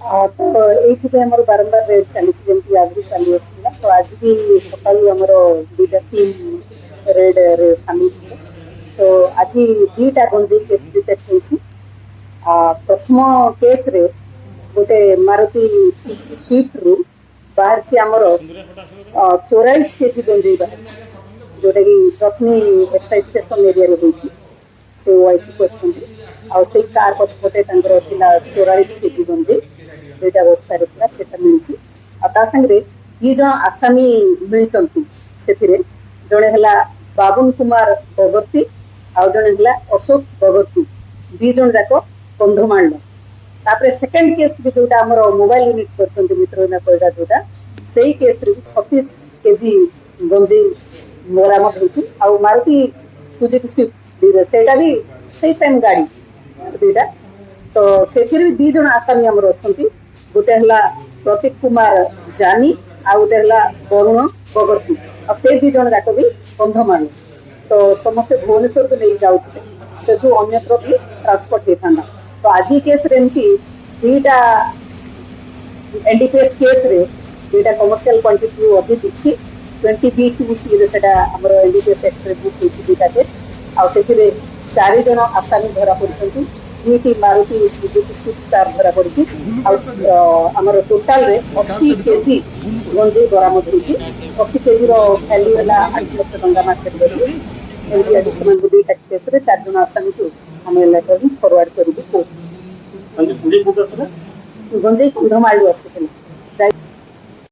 तो ये आम बारंबार रेड चली जमी आगु चली आसला तो आज भी सका दुटा टीम रेड रे सामिल थे। तो आज दीटा गंजे केस डिटेक्ट होती। प्रथम केस रे गोटे मारुति सुजुकी स्विफ्ट रु बाहर आमर 44 केजी गंजे बाहर जोटा कि रखनी एक्साइज स्टेशन एरिया होती से ओआईसी कर कार पछपटे 44 केजी गंजे दुईटा अवस्था मिली सांगे ये जन आसामी मिली जड़े है बाबुन कुमार बगर्ती आउ जड़े है अशोक बगर्ती दी जन जाक कंधमाल तापर सेकेंड केस भी जोटा आम मोबाइल यूनिट कर मित्र कहला जोटा से केस 36 केजी गंजे बरामद होती मारुति सुजुकी स्विफ्ट सेटा भी से सेम गाड़ी दुईटा तो से दी जन आसामी आमर अच्छा गोटे है प्रतीक कुमार जानी आ गोटे है वरुण बगर्ती और से दी जन जाक भी कंधमाल तो समस्ते भुवनेश्वर को नहीं जाते सेठू अन्यत्र भी ट्रांसपोर्ट होता तो आज केस दुईटा एनडीपीएस केस रे दुईटा कमर्शियल क्वांटिटी अधिक अच्छी 20B2C एनडीपीएस एक्ट बुक होती दुईटा केस आउ 4 जन आसामी धरा पड़ी दुईटी मारुति सुजुकी स्विफ्ट कार धरा पड़ी आमर टोटाल रे 80 केजी गंजे बरामद होती 80 केजी वैल्यू है 8 लाख टंका मार्केट वैल्यू एमती आज से दुईटा केस 4 जन आसामी को आम लेटर फरवर्ड करूँ गंजे कंधमाल आसूला।